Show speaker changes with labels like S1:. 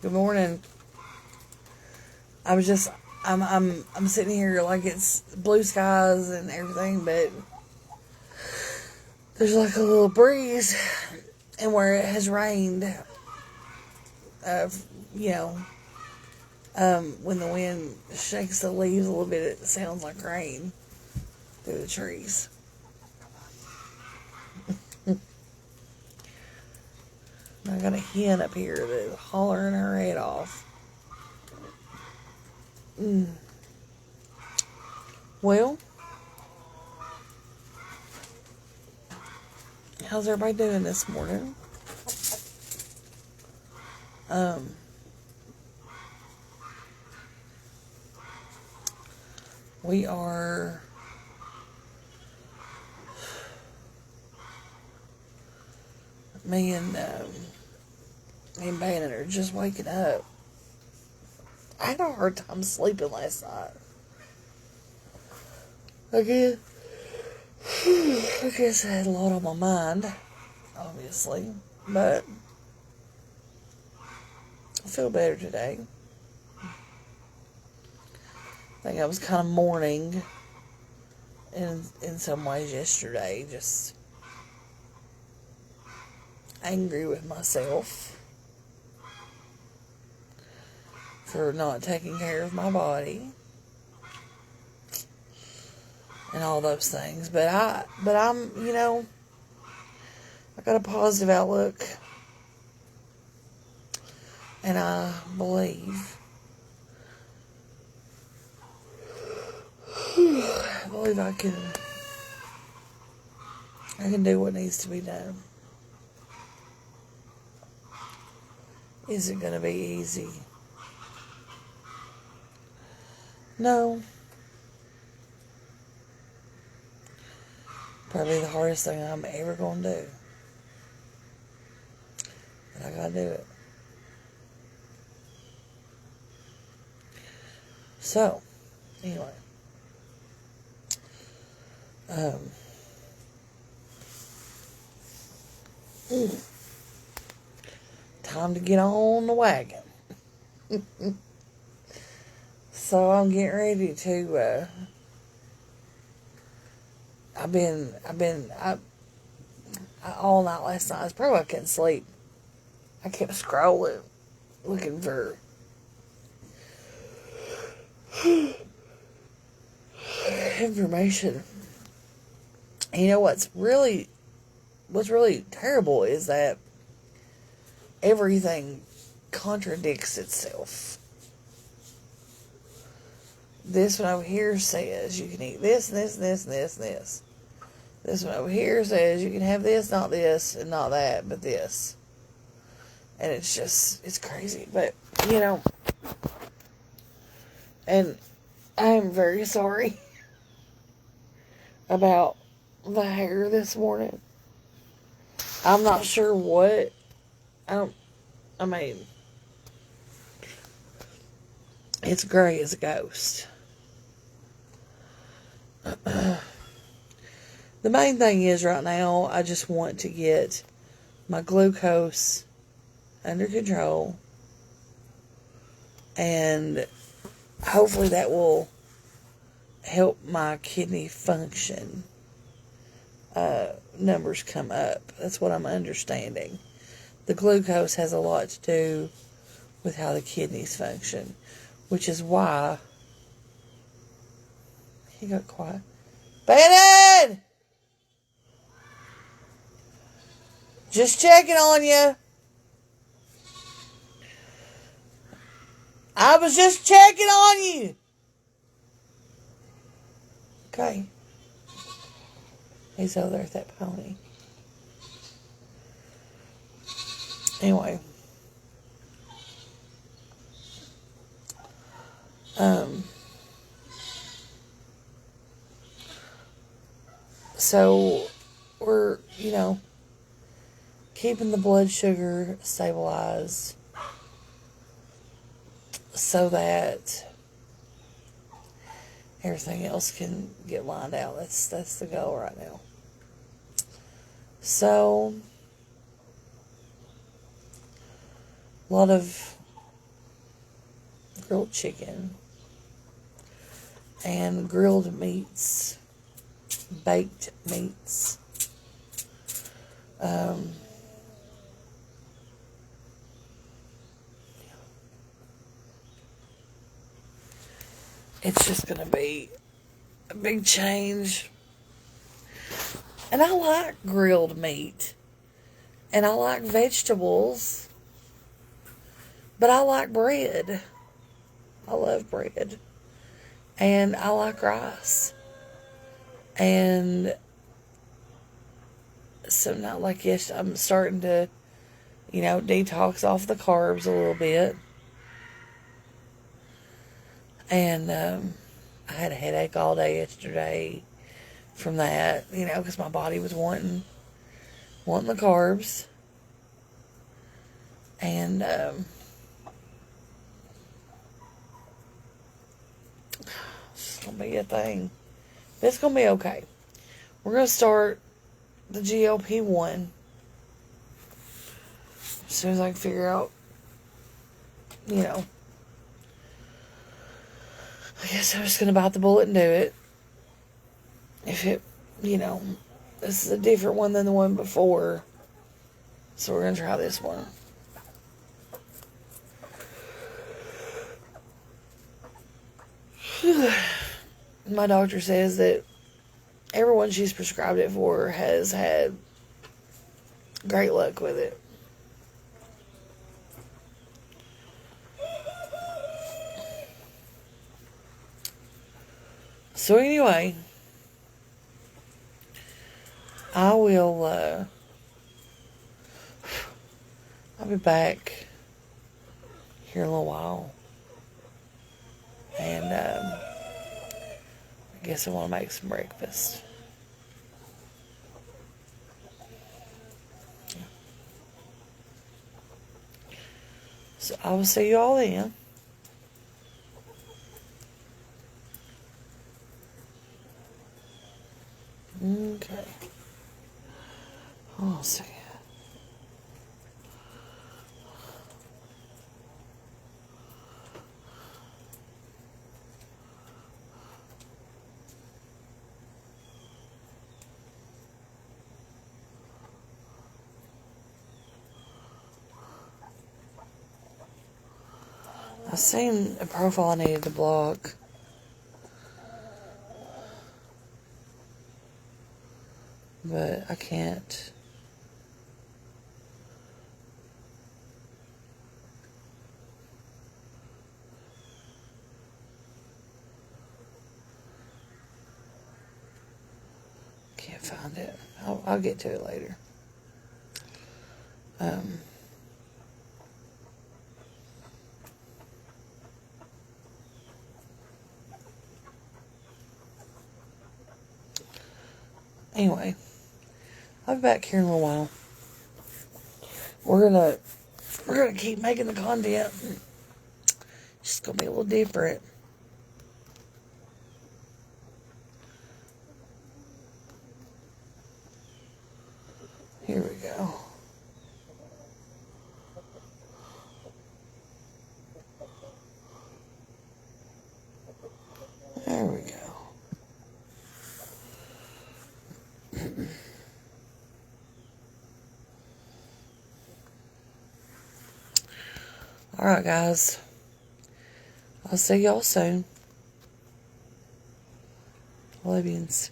S1: Good morning. I'm sitting here like it's blue skies and everything, but there's like a little breeze, and where it has rained, uh, you know, when the wind shakes the leaves a little bit, it sounds like rain through the trees. I got a hen up here that's hollering her head off. Well, how's everybody doing this morning? We are me and Bannon are just waking up. I had a hard time sleeping last night. Again, I guess I had a lot on my mind, obviously, but I feel better today. I think I was kind of mourning in some ways yesterday, just angry with myself for not taking care of my body and all those things. But I'm, I got a positive outlook, and I believe I can do what needs to be done. Is it going to be easy? No. Probably the hardest thing I'm ever going to do. But I got to do it. So, anyway. Time to get on the wagon. So I'm getting ready to. I all night last night. It's probably why I couldn't sleep. I kept scrolling, looking for information. And you know what's really terrible is that everything contradicts itself. This one over here says you can eat this, and this, and this, and this, and this. This one over here says you can have this, not this, and not that, but this. And it's crazy. But, and I am very sorry about the hair this morning. I'm not sure what. It's gray as a ghost. The main thing is right now, I just want to get my glucose under control, and hopefully that will help my kidney function numbers come up. That's what I'm understanding. The glucose has a lot to do with how the kidneys function, which is why he got quiet. Bannon! Just checking on you. I was just checking on you. Okay. He's over there with that pony. Anyway. So we're, keeping the blood sugar stabilized so that everything else can get lined out. That's the goal right now. So, a lot of grilled chicken, and grilled meats, baked meats. Um, it's just going to be a big change. And I like grilled meat. And I like vegetables. But I like bread. I love bread. And I like rice. And so not like yes, I'm starting to, detox off the carbs a little bit. And I had a headache all day yesterday from that, because my body was wanting the carbs. And it's going to be a thing. But it's going to be okay. We're going to start the GLP-1 as soon as I can figure out, I guess I'm just going to bite the bullet and do it. If it, this is a different one than the one before. So we're going to try this one. My doctor says that everyone she's prescribed it for has had great luck with it. So anyway, I will, I'll be back here in a little while. And, I guess I want to make some breakfast. So I will see you all then. Okay. Hold on a second. I seen a profile I needed to block. But I can't. Can't find it. I'll get to it later. Anyway, I'll be back here in a little while. We're gonna keep making the content. It's just gonna be a little different. Here we go. There we go. Alright, guys. I'll see y'all soon. Love yous.